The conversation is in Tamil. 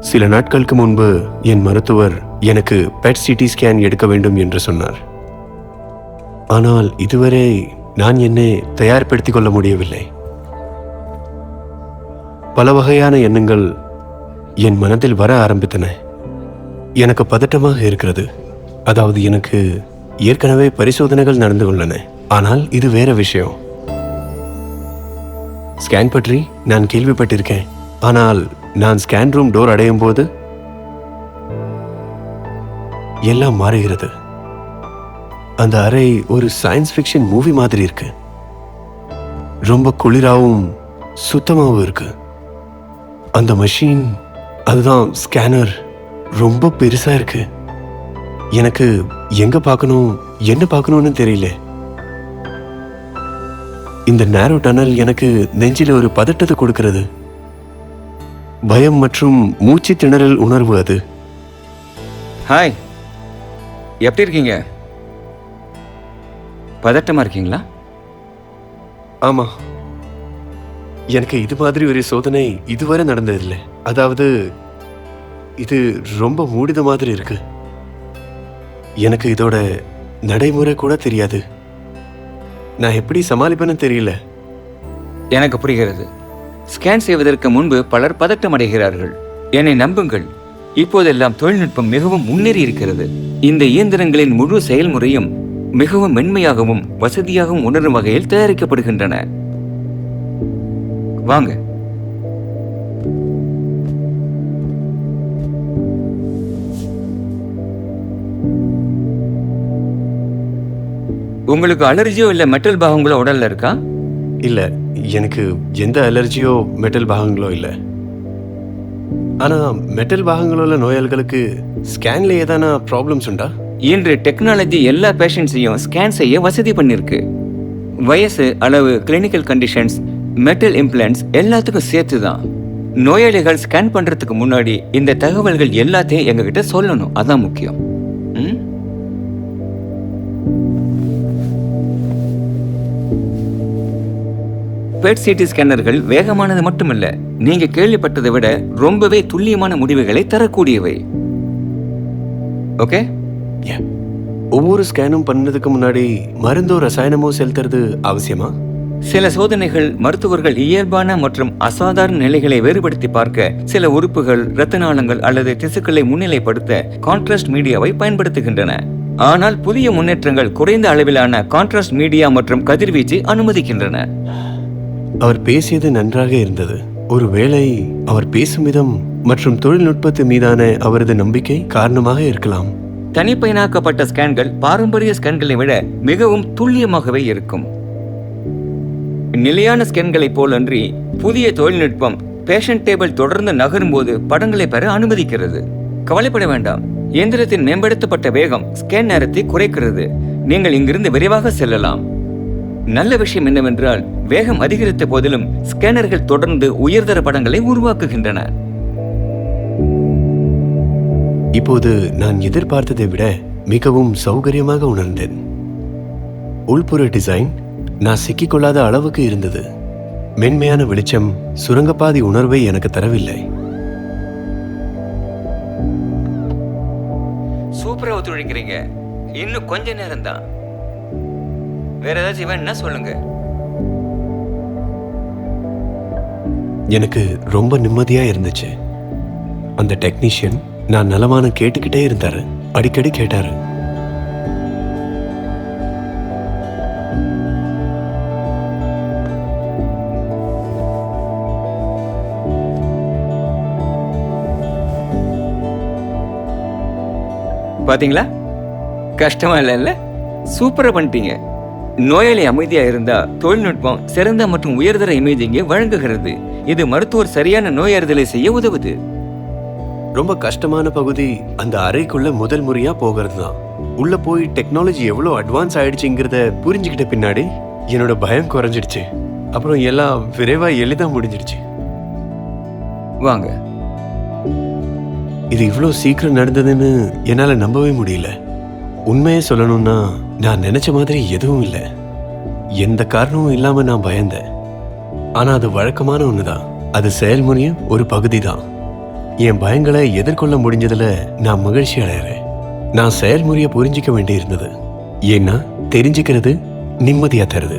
சில நாட்களுக்கு முன்பு என் மருத்துவர் எனக்கு பெட் சிடி ஸ்கேன் எடுக்க வேண்டும் என்று சொன்னார். ஆனால் இதுவரை நான் என்னை தயார்படுத்திக் கொள்ள முடியவில்லை. பல வகையான எண்ணங்கள் என் மனதில் வர ஆரம்பித்தன. எனக்கு பதட்டமாக இருக்கிறது. அதாவது எனக்கு ஏற்கனவே பரிசோதனைகள் நடந்து உள்ளன. ஆனால் இது வேற விஷயம். ஸ்கேன் பற்றி நான் கேள்விப்பட்டிருக்கேன். ஆனால் நான் ஸ்கேன் ரூம் டோர் அடையும் போது எல்லாம் மாறுகிறது. அந்த அறை ஒரு சயின்ஸ் ஃபிக்ஷன் மூவி மாதிரி இருக்கு. ரொம்ப குளிராகவும் சுத்தமாகவும் இருக்கு. அந்த மெஷின், அதுதான் ஸ்கேனர், ரொம்ப பெருசா இருக்கு. எனக்கு எங்க பார்க்கணும், என்ன பார்க்கணும்னு தெரியல. இந்த நேரோ டனல் எனக்கு நெஞ்சில ஒரு பதட்டத்தை கொடுக்கிறது. பயம் மற்றும் மூச்சு திணறல் உணர்வு அது. ஹாய், எப்படி இருக்கீங்க? பதட்டமா இருக்கீங்களா? ஆமா, எனக்கு இது மாதிரி ஒரு சோதனை இதுவரை நடந்ததில்லை. அதாவது இது ரொம்ப மூடித மாதிரி இருக்கு. எனக்கு இதோட நடைமுறை கூட தெரியாது. நான் எப்படி சமாளிப்பேன்னு தெரியல. எனக்கு புரிகிறது. ஸ்கேன் செய்வதற்கு முன்பு பலர் பதட்டம் அடைகிறார்கள். என்னை நம்புங்கள், இப்போதெல்லாம் தொழில்நுட்பம் மிகவும் முன்னேறி இருக்கிறது. இந்த இயந்திரங்களின் முழு செயல்முறையும் மிகவும் மென்மையாகவும் வசதியாகவும் உணரும் வகையில் தயாரிக்கப்படுகின்றன. வாங்க. உங்களுக்கு அலர்ஜியோ இல்ல மெட்டல் பாகங்களோ உடல்ல இருக்கா? இல்ல, எனக்கு எந்த அலர்ஜியோ மெட்டல் பாகங்களோ இல்லை. ஆனா மெட்டல் பாகங்களோ உள்ள நோயாளிகளுக்கு ஸ்கேன்ல ஏதான ப்ராப்ளம்ஸ் உண்டா? இன்று டெக்னாலஜி எல்லா பேஷண்ட்ஸையும் ஸ்கேன் செய்ய வசதி பண்ணிருக்கு. வயசு, அளவு, கிளினிக்கல் கண்டிஷன்ஸ், மெட்டல் இம்ப்ளான்ட்ஸ் எல்லாத்துக்கும் சேர்த்து தான். நோயாளிகள் ஸ்கேன் பண்றதுக்கு முன்னாடி இந்த தகவல்கள் எல்லாத்தையும் எங்ககிட்ட சொல்லணும். அதான் முக்கியம். பெட் சிடி ஸ்கேனர்கள் வேகமானது மட்டுமல்ல, நீங்க கேள்விப்பட்டதை விட ரொம்பவே துல்லியமான முடிவுகளை தரக்கூடியவை. ஓகே, ஒவ்வொரு ஸ்கேனும் பண்ணதுக்கு முன்னாடி மருந்தோ ரசாயனமோ செலுத்துறது அவசியமா? சில சோதனைகள் மருத்துவர்கள் இயல்பான மற்றும் அசாதாரண நிலைகளை வேறுபடுத்தி பார்க்க சில உறுப்புகள், இரத்த நாளங்கள் அல்லது திசுக்களை முன்னிலைப்படுத்த கான்ட்ராஸ்ட் மீடியாவை பயன்படுத்துகின்றன. ஆனால் புதிய முன்னேற்றங்கள் குறைந்த அளவிலான கான்ட்ராஸ்ட் மீடியா மற்றும் கதிர்வீச்சை அனுமதிக்கின்றன. அவர் பேசியது நன்றாக இருந்தது. ஒருவேளை அவர் பேசும் விதம் மற்றும் தொழில்நுட்பத்து மீதான அவரது நம்பிக்கை காரணமாக இருக்கலாம். தனிப்பயனாக்கப்பட்ட ஸ்கேன்கள் பாரம்பரிய ஸ்கேன்களை விட மிகவும் துல்லியமாகவே இருக்கும். நிலையான ஸ்கேன்களை போலன்றி புதிய தொழில்நுட்பம் பேஷண்ட் டேபிள் தொடர்ந்து நகரும் போது படங்களை பெற அனுமதிக்கிறது. கவலைப்பட வேண்டாம், இயந்திரத்தின் மேம்படுத்தப்பட்ட வேகம் ஸ்கேன் நேரத்தை குறைக்கிறது. நீங்கள் இங்கிருந்து விரைவாக செல்லலாம். நல்ல விஷயம் என்னவென்றால், வேகம் அதிகரித்த போதிலும் ஸ்கேனர்கள் தொடர்ந்து உயர்தர படங்களை உருவாக்குகின்றன. இப்போது நான் எதிர்பார்த்ததை விட மிகவும் சௌகரியமாக உணர்ந்தேன். உள்புற டிசைன் நான் சிக்கிக்கொள்ளாத அளவுக்கு இருந்தது. மென்மையான வெளிச்சம் சுரங்கப்பாதை உணர்வை எனக்கு தரவில்லை. சூப்பரா ஒத்துழைக்கிறீங்க. இன்னும் கொஞ்ச நேரம் தான். வேற ஏதாச்சும் வேணும்னா சொல்லுங்க. எனக்கு ரொம்ப நிம்மதியா இருந்துச்சு. அந்த டெக்னீஷியன் நான் நலமான கேட்டுக்கிட்டே இருந்தாரு. அடிக்கடி கேட்டாரு, பாத்தீங்களா? கஷ்டமா இல்ல? சூப்பரா பண்ணிட்டீங்க. நோயாளி அமைதியா இருந்தா தொழில்நுட்பம் சிறந்த மற்றும் உயர்தர இமேஜிங்கை வழங்குகிறது. இது மருத்துவர் சரியான நோயறிதலை செய்ய உதவுது. ரொம்ப கஷ்டமான பகுதி அந்த அறைக்குள்ள முதல் முறையா போகிறது தான். உள்ள போய் டெக்னாலஜி எவ்வளோ அட்வான்ஸ் ஆயிடுச்சுங்கிறத புரிஞ்சுக்கிட்ட பின்னாடி என்னோட பயம் குறைஞ்சிடுச்சு. அப்புறம் எல்லாம் விரைவா எளிதா முடிஞ்சிடுச்சு. வாங்க. இது இவ்வளோ சீக்கிரம் நடந்ததுன்னு என்னால நம்பவே முடியல. உண்மையை சொல்லணும்னா நான் நினைச்ச மாதிரி எதுவும் இல்லை. எந்த காரணமும் இல்லாம நான் பயந்தேன். ஆனா அது வழக்கமான ஒண்ணுதான். அது செயல்முறையும் ஒரு பகுதி தான். என் பயங்களை எதிர்கொள்ள முடிஞ்சதுல நான் மகிழ்ச்சி அடைகிறேன். நான் செயல்முறையை புரிஞ்சிக்க வேண்டியிருந்தது. ஏன்னா தெரிஞ்சுக்கிறது நிம்மதியா தருது.